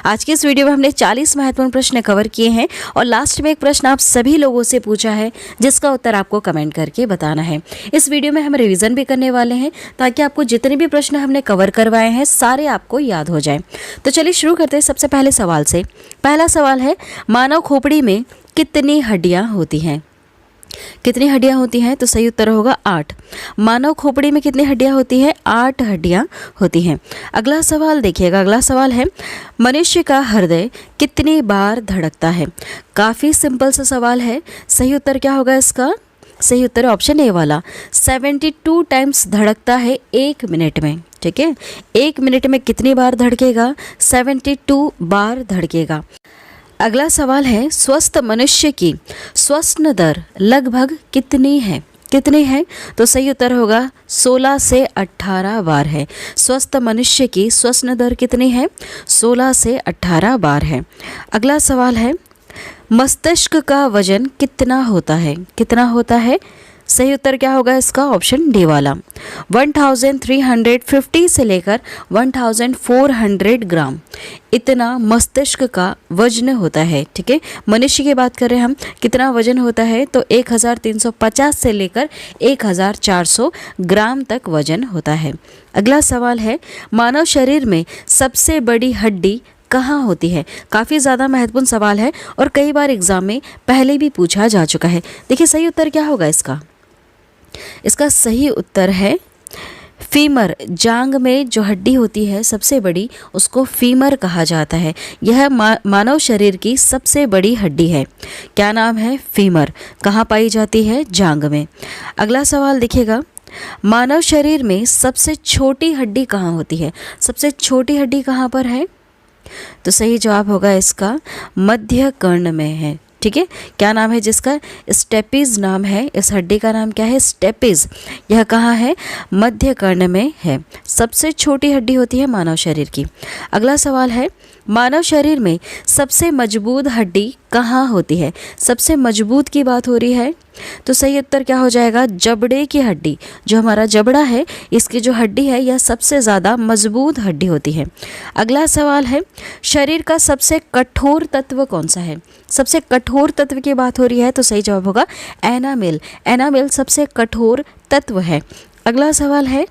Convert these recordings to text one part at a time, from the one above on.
आज के इस वीडियो में हमने 40 महत्वपूर्ण प्रश्न कवर किए हैं और लास्ट में एक प्रश्न आप सभी लोगों से पूछा है जिसका उत्तर आपको कमेंट करके बताना है। इस वीडियो में हम रिवीजन भी करने वाले हैं ताकि आपको जितने भी प्रश्न हमने कवर करवाए हैं सारे आपको याद हो जाएं। तो चलिए शुरू करते हैं सबसे पहले सवाल से। पहला सवाल है, मानव खोपड़ी में कितनी हड्डियां होती हैं? कितनी हड्डियां होती हैं? तो सही उत्तर होगा 8। मानव खोपड़ी में कितनी हड्डियां होती हैं? 8 हड्डियां होती हैं। अगला सवाल देखिएगा। अगला सवाल है, मनुष्य का हृदय कितनी बार धड़कता है? काफ़ी सिंपल सा सवाल है। सही उत्तर क्या होगा इसका? सही उत्तर ऑप्शन ए वाला, 72 टाइम्स धड़कता है 1 मिनट में। ठीक है, 1 मिनट में कितनी बार धड़केगा? 72 बार धड़केगा। अगला सवाल है, स्वस्थ मनुष्य की श्वसन दर लगभग कितनी है? कितनी है? तो सही उत्तर होगा 16 से 18 बार है। स्वस्थ मनुष्य की श्वसन दर कितनी है? 16 से 18 बार है। अगला सवाल है, मस्तिष्क का वजन कितना होता है? कितना होता है? सही उत्तर क्या होगा इसका? ऑप्शन डी वाला, 1350 से लेकर 1400 ग्राम इतना मस्तिष्क का वजन होता है। ठीक है, मनुष्य की बात करें हम, कितना वजन होता है? तो 1350 से लेकर 1400 ग्राम तक वजन होता है। अगला सवाल है, मानव शरीर में सबसे बड़ी हड्डी कहाँ होती है? काफ़ी ज़्यादा महत्वपूर्ण सवाल है और कई बार एग्जाम में पहले भी पूछा जा चुका है। देखिए सही उत्तर क्या होगा इसका? इसका सही उत्तर है फीमर। जांग में जो हड्डी होती है सबसे बड़ी, उसको फीमर कहा जाता है। यह मानव शरीर की सबसे बड़ी हड्डी है। क्या नाम है? फीमर। कहाँ पाई जाती है? जांग में। अगला सवाल देखिएगा, मानव शरीर में सबसे छोटी हड्डी कहाँ होती है? सबसे छोटी हड्डी कहाँ पर है? तो सही जवाब होगा इसका मध्य कर्ण में है। ठीक है, क्या नाम है जिसका? स्टेपिज नाम है। इस हड्डी का नाम क्या है? स्टेपिज। यह कहाँ है? मध्य कर्ण में है। सबसे छोटी हड्डी होती है मानव शरीर की। अगला सवाल है, मानव शरीर में सबसे मजबूत हड्डी कहाँ होती है? सबसे मजबूत की बात हो रही है, तो सही उत्तर क्या हो जाएगा? जबड़े की हड्डी। जो हमारा जबड़ा है, इसकी जो हड्डी है यह सबसे ज़्यादा मजबूत हड्डी होती है। अगला सवाल है, शरीर का सबसे कठोर तत्व कौन सा है? सबसे कठोर तत्व की बात हो रही है, तो सही जवाब होगा एनामेल। एनामेल सबसे कठोर तत्व है। अगला सवाल है,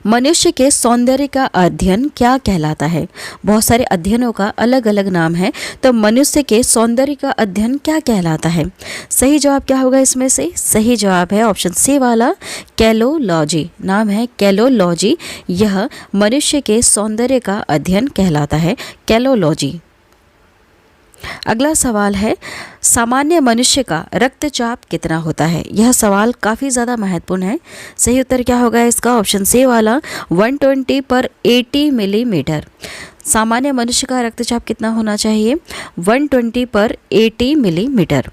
मनुष्य के सौंदर्य का अध्ययन क्या कहलाता है? बहुत सारे अध्ययनों का अलग अलग नाम है, तो मनुष्य के सौंदर्य का अध्ययन क्या कहलाता है? सही जवाब क्या होगा इसमें से? सही जवाब है ऑप्शन सी वाला, कैलोलॉजी। नाम है कैलोलॉजी। यह मनुष्य के सौंदर्य का अध्ययन कहलाता है, कैलोलॉजी। अगला सवाल है, सामान्य मनुष्य का रक्तचाप कितना होता है? यह सवाल काफ़ी ज़्यादा महत्वपूर्ण है। सही उत्तर क्या होगा इसका? ऑप्शन सी वाला, 120/80 मिलीमीटर। सामान्य मनुष्य का रक्तचाप कितना होना चाहिए? 120/80 मिलीमीटर।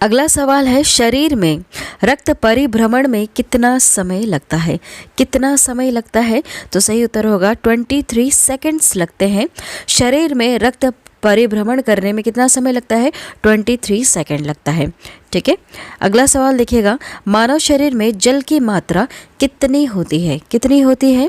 अगला सवाल है, शरीर में रक्त परिभ्रमण में कितना समय लगता है? कितना समय लगता है? तो सही उत्तर होगा 23 सेकंड्स लगते हैं। शरीर में रक्त परिभ्रमण करने में कितना समय लगता है? 23 सेकंड लगता है। ठीक है, अगला सवाल देखिएगा, मानव शरीर में जल की मात्रा कितनी होती है? कितनी होती है?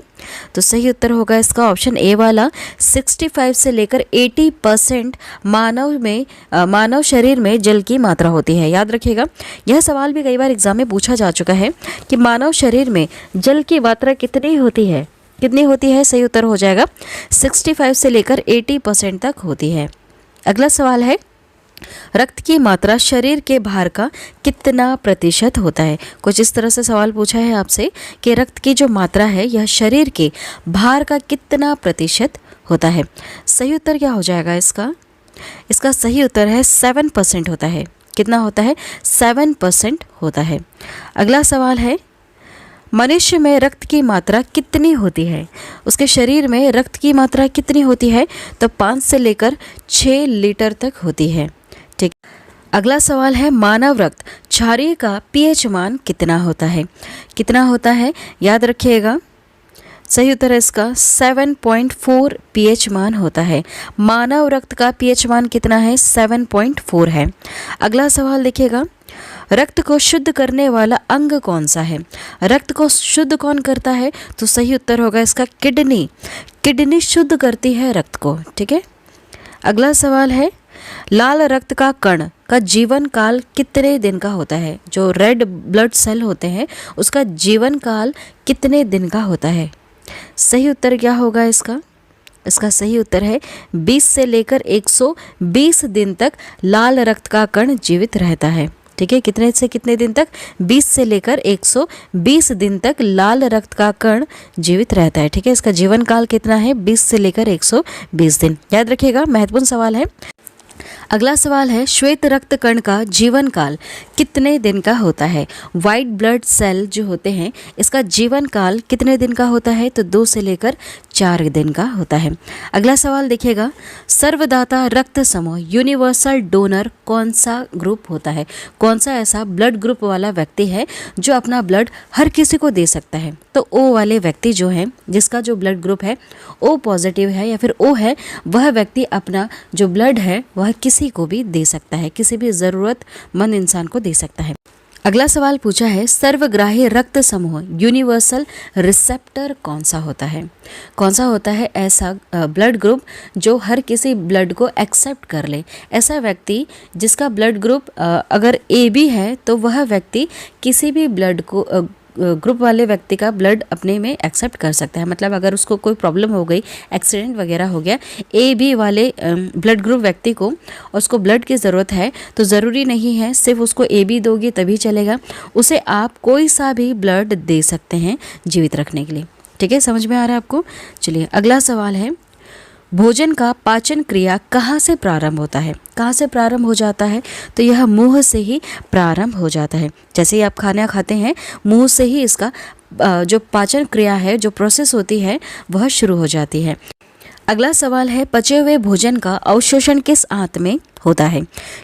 तो सही उत्तर होगा इसका ऑप्शन ए वाला, 65 से लेकर 80% मानव शरीर में जल की मात्रा होती है। याद रखिएगा, यह सवाल भी कई बार एग्जाम में पूछा जा चुका है कि मानव शरीर में जल की मात्रा कितनी होती है? कितनी होती है? सही उत्तर हो जाएगा 65 से लेकर 80% तक होती है। अगला सवाल है, रक्त की मात्रा शरीर के भार का कितना प्रतिशत होता है? कुछ इस तरह से सवाल पूछा है आपसे कि रक्त की जो मात्रा है यह शरीर के भार का कितना प्रतिशत होता है? सही उत्तर क्या हो जाएगा इसका? इसका सही उत्तर है 7% होता है। कितना होता है? 7% होता है। अगला सवाल है, मनुष्य में रक्त की मात्रा कितनी होती है? उसके शरीर में रक्त की मात्रा कितनी होती है? तो 5 से लेकर 6 लीटर तक होती है। ठीक, अगला सवाल है, मानव रक्त क्षारीय का पीएच मान कितना होता है? कितना होता है? याद रखिएगा, सही उत्तर है इसका 7.4 पीएच मान होता है। मानव रक्त का पीएच मान कितना है? 7.4 है। अगला सवाल देखिएगा, रक्त को शुद्ध करने वाला अंग कौन सा है? रक्त को शुद्ध कौन करता है? तो सही उत्तर होगा इसका किडनी। किडनी शुद्ध करती है रक्त को। ठीक है, अगला सवाल है, लाल रक्त का कण का जीवन काल कितने दिन का होता है? जो रेड ब्लड सेल होते हैं उसका जीवन काल कितने दिन का होता है? सही उत्तर क्या होगा इसका? इसका सही उत्तर है 20 से लेकर 120 दिन तक लाल रक्त का कण जीवित रहता है। ठीक है, कितने से कितने दिन तक? 20 से लेकर 120 दिन तक लाल रक्त का कण जीवित रहता है। ठीक है, इसका जीवन काल कितना है? 20 से लेकर 120 दिन। याद रखिएगा, महत्वपूर्ण सवाल है। अगला सवाल है, श्वेत रक्त कण का जीवन काल कितने दिन का होता है? वाइट ब्लड सेल जो होते हैं इसका जीवन काल कितने दिन का होता है? तो 2 से लेकर 4 दिन का होता है। अगला सवाल देखिएगा, सर्वदाता रक्त समूह यूनिवर्सल डोनर कौन सा ग्रुप होता है? कौन सा ऐसा ब्लड ग्रुप वाला व्यक्ति है जो अपना ब्लड हर किसी को दे सकता है? तो ओ वाले व्यक्ति जो है, जिसका जो ब्लड ग्रुप है ओ पॉजिटिव है या फिर ओ है, वह व्यक्ति अपना जो ब्लड है वह किसी को भी दे सकता है, किसी भी ज़रूरतमंद इंसान को दे सकता है। अगला सवाल पूछा है, सर्वग्राही रक्त समूह यूनिवर्सल रिसेप्टर कौन सा होता है? कौन सा होता है ऐसा ब्लड ग्रुप जो हर किसी ब्लड को एक्सेप्ट कर ले? ऐसा व्यक्ति जिसका ब्लड ग्रुप अगर AB है तो वह व्यक्ति किसी भी ब्लड को ग्रुप वाले व्यक्ति का ब्लड अपने में एक्सेप्ट कर सकता है। मतलब अगर उसको कोई प्रॉब्लम हो गई, एक्सीडेंट वगैरह हो गया, AB वाले ब्लड ग्रुप व्यक्ति को उसको ब्लड की ज़रूरत है, तो ज़रूरी नहीं है सिर्फ उसको AB दोगे तभी चलेगा, उसे आप कोई सा भी ब्लड दे सकते हैं जीवित रखने के लिए। ठीक है, समझ में आ रहा है आपको? चलिए अगला सवाल है, भोजन का पाचन क्रिया कहाँ से प्रारंभ होता है? कहाँ से प्रारंभ हो जाता है? तो यह मुंह से ही प्रारंभ हो जाता है। जैसे ही आप खाना खाते हैं, मुंह से ही इसका जो पाचन क्रिया है, जो प्रोसेस होती है, वह शुरू हो जाती है। अगला सवाल है, पचे हुए भोजन का अवशोषण किस आंत में होता है?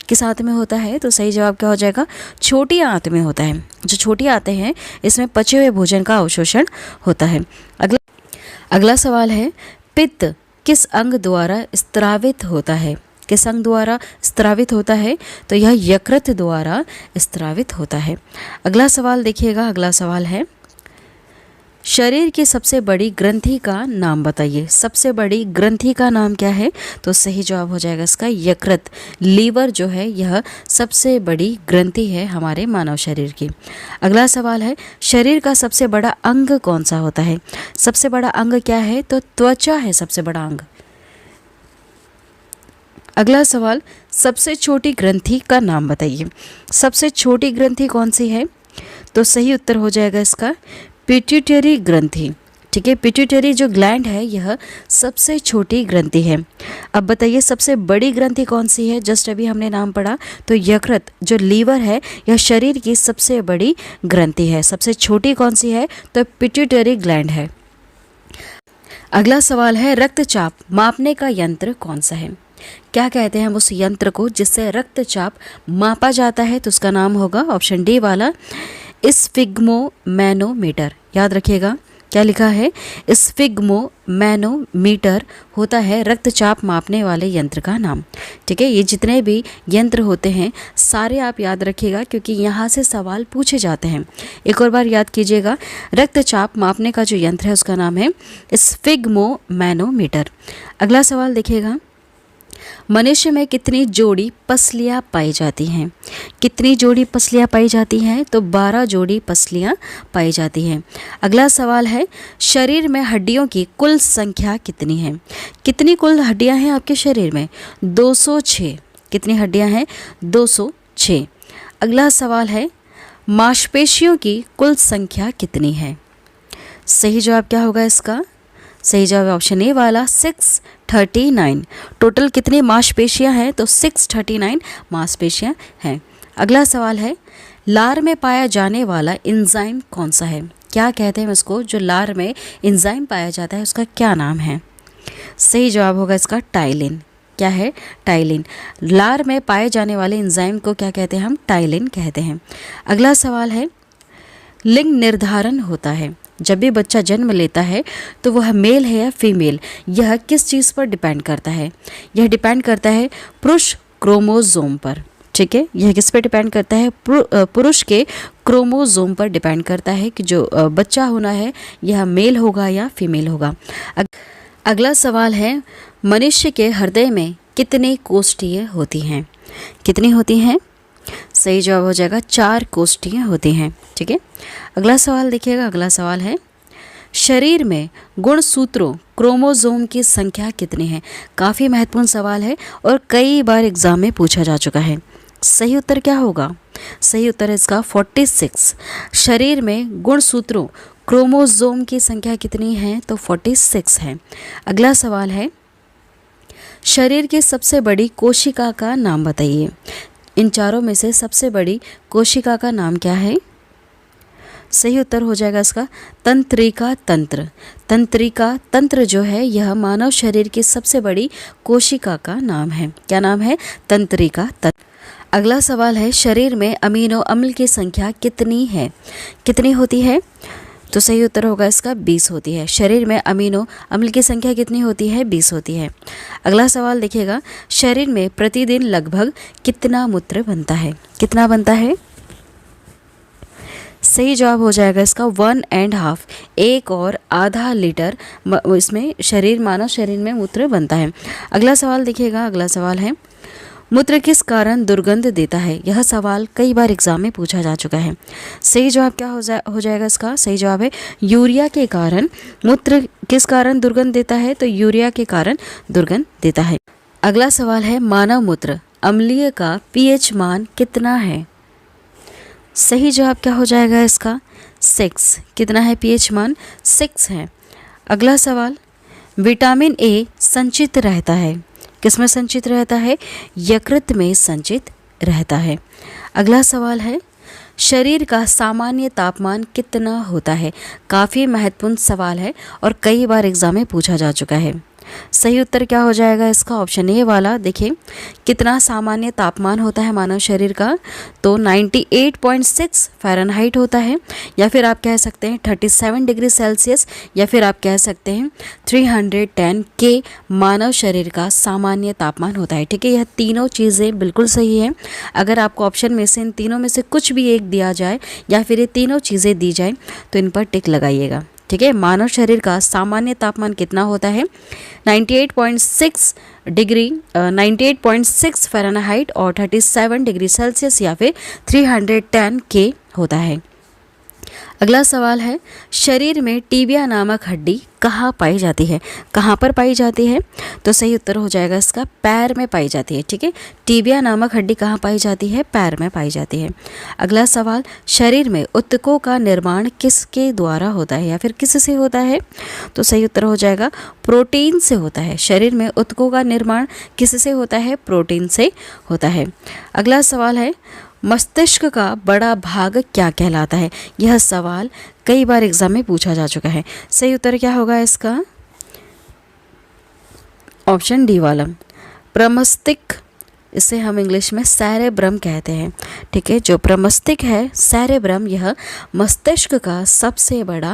किस आंत में होता है? तो सही जवाब क्या हो जाएगा? छोटी आंत में होता है। जो छोटी आंतें हैं इसमें पचे हुए भोजन का अवशोषण होता है। अगला सवाल है, पित्त किस अंग द्वारा स्त्रावित होता है? किस अंग द्वारा स्त्रावित होता है? तो यह यकृत द्वारा स्त्रावित होता है। अगला सवाल देखिएगा, अगला सवाल है, शरीर की सबसे बड़ी ग्रंथि का नाम बताइए। सबसे बड़ी ग्रंथि का नाम क्या है? तो सही जवाब हो जाएगा इसका यकृत। लीवर जो है यह सबसे बड़ी ग्रंथि है हमारे मानव शरीर की। अगला सवाल है, शरीर का सबसे बड़ा अंग कौन सा होता है? सबसे बड़ा अंग क्या है? तो त्वचा है सबसे बड़ा अंग। अगला सवाल, सबसे छोटी ग्रंथि का नाम बताइए। सबसे छोटी ग्रंथि कौन सी है? तो सही उत्तर हो जाएगा इसका पिट्यूटरी ग्रंथि। ठीक है, पिट्यूटरी जो ग्लैंड है यह सबसे छोटी ग्रंथि है। अब बताइए सबसे बड़ी ग्रंथि कौन सी है? जस्ट अभी हमने नाम पढ़ा, तो यकृत जो लीवर है यह शरीर की सबसे बड़ी ग्रंथि है। सबसे छोटी कौन सी है? तो पिट्यूटरी ग्लैंड है। अगला सवाल है, रक्तचाप मापने का यंत्र कौन सा है? क्या कहते हैं हम उस यंत्र को जिससे रक्तचाप मापा जाता है? तो उसका नाम होगा ऑप्शन डी वाला स्फिग्मोमैनोमीटर। याद रखिएगा, क्या लिखा है? स्फिग्मोमैनोमीटर होता है रक्तचाप मापने वाले यंत्र का नाम। ठीक है, ये जितने भी यंत्र होते हैं सारे आप याद रखिएगा क्योंकि यहाँ से सवाल पूछे जाते हैं। एक और बार याद कीजिएगा, रक्तचाप मापने का जो यंत्र है उसका नाम है स्फिग्मोमैनोमीटर। अगला सवाल देखिएगा, मनुष्य में कितनी जोड़ी पसलियाँ पाई जाती हैं? कितनी जोड़ी पसलियाँ पाई जाती हैं? तो 12 जोड़ी पसलियाँ पाई जाती हैं। अगला सवाल है, शरीर में हड्डियों की कुल संख्या कितनी है? कितनी कुल हड्डियाँ हैं आपके शरीर में? 206। कितनी हड्डियाँ हैं? 206। अगला सवाल है, मांसपेशियों की कुल संख्या कितनी है? सही जवाब क्या होगा इसका? सही जवाब ऑप्शन ए वाला 639। टोटल कितनी मांसपेशियां हैं? तो 639 मांसपेशियां हैं। अगला सवाल है, लार में पाया जाने वाला एंजाइम कौन सा है? क्या कहते हैं उसको जो लार में एंजाइम पाया जाता है, उसका क्या नाम है? सही जवाब होगा इसका टाइलिन। क्या है? टाइलिन। लार में पाए जाने वाले एंजाइम को क्या कहते हैं हम? टाइलिन कहते हैं। अगला सवाल है, लिंग निर्धारण होता है जब भी बच्चा जन्म लेता है तो वह मेल है या फीमेल, यह किस चीज़ पर डिपेंड करता है? यह डिपेंड करता है पुरुष क्रोमोसोम पर। ठीक है, यह किस पर डिपेंड करता है? पुरुष के क्रोमोसोम पर डिपेंड करता है कि जो बच्चा होना है यह मेल होगा या फीमेल होगा। अगला सवाल है, मनुष्य के हृदय में कितने कोष्ठीय होती हैं? कितनी होती हैं? सही जवाब हो जाएगा 4 कोष्ठीय होती हैं। ठीक है, अगला सवाल देखिएगा। अगला सवाल है, शरीर में गुणसूत्रों क्रोमोसोम की संख्या कितनी है? काफ़ी महत्वपूर्ण सवाल है और कई बार एग्जाम में पूछा जा चुका है। सही उत्तर क्या होगा? सही उत्तर है इसका 46। शरीर में गुणसूत्रों क्रोमोसोम की संख्या कितनी है? तो 46 है। अगला सवाल है, शरीर की सबसे बड़ी कोशिका का नाम बताइए। इन चारों में से सबसे बड़ी कोशिका का नाम क्या है? सही उत्तर हो जाएगा इसका तंत्रिका तंत्र। तंत्रिका तंत्र जो है यह मानव शरीर की सबसे बड़ी कोशिका का नाम है। क्या नाम है? तंत्रिका तंत्र। अगला सवाल है, शरीर में अमीनो अम्ल की संख्या कितनी है? कितनी होती है? तो सही उत्तर होगा इसका 20 होती है। शरीर में अमीनो अम्ल की संख्या कितनी होती है? 20 होती है। अगला सवाल देखिएगा, शरीर में प्रतिदिन लगभग कितना मूत्र बनता है? कितना बनता है? सही जवाब हो जाएगा इसका 1.5, 1.5 लीटर इसमें मानव शरीर में मूत्र बनता है। अगला सवाल देखिएगा। अगला सवाल है, मूत्र किस कारण दुर्गंध देता है? यह सवाल कई बार एग्जाम में पूछा जा चुका है। सही जवाब क्या हो जाएगा इसका? सही जवाब है यूरिया के कारण। मूत्र किस कारण दुर्गंध देता है? तो यूरिया के कारण दुर्गंध देता है। अगला सवाल है, मानव मूत्र अम्लीय का पीएच मान कितना है? सही जवाब क्या हो जाएगा इसका? 6। कितना है पीएच मान? 6 है। अगला सवाल, विटामिन ए संचित रहता है। किसमें संचित रहता है? यकृत में संचित रहता है। अगला सवाल है, शरीर का सामान्य तापमान कितना होता है? काफ़ी महत्वपूर्ण सवाल है और कई बार एग्जाम में पूछा जा चुका है। सही उत्तर क्या हो जाएगा इसका? ऑप्शन ए वाला। देखिए, कितना सामान्य तापमान होता है मानव शरीर का? तो 98.6 फ़ारेनहाइट होता है, या फिर आप कह सकते हैं 37 डिग्री सेल्सियस, या फिर आप कह सकते हैं 310 के मानव शरीर का सामान्य तापमान होता है। ठीक है, यह तीनों चीज़ें बिल्कुल सही है। अगर आपको ऑप्शन में से इन तीनों में से कुछ भी एक दिया जाए या फिर ये तीनों चीज़ें दी जाए तो इन पर टिक लगाइएगा। ठीक है, मानव शरीर का सामान्य तापमान कितना होता है? 98.6 फ़ारेनहाइट और 37 डिग्री सेल्सियस या फिर 310 के होता है। अगला सवाल है, शरीर में टीबिया नामक हड्डी कहाँ पाई जाती है? कहाँ पर पाई जाती है? तो सही उत्तर हो जाएगा इसका पैर में पाई जाती है। ठीक है, टीबिया नामक हड्डी कहाँ पाई जाती है? पैर में पाई जाती है। अगला सवाल, शरीर में ऊतकों का निर्माण किसके द्वारा होता है या फिर किससे होता है? तो सही उत्तर हो जाएगा प्रोटीन से होता है। शरीर में ऊतकों का निर्माण किससे होता है? प्रोटीन से होता है। अगला सवाल है, मस्तिष्क का बड़ा भाग क्या कहलाता है? यह सवाल कई बार एग्जाम में पूछा जा चुका है। सही उत्तर क्या होगा इसका? ऑप्शन डी वाला, प्रमस्तिष्क। इसे हम इंग्लिश में सेरेब्रम कहते हैं। ठीक है, जो प्रमस्तिष्क है सेरेब्रम, यह मस्तिष्क का सबसे बड़ा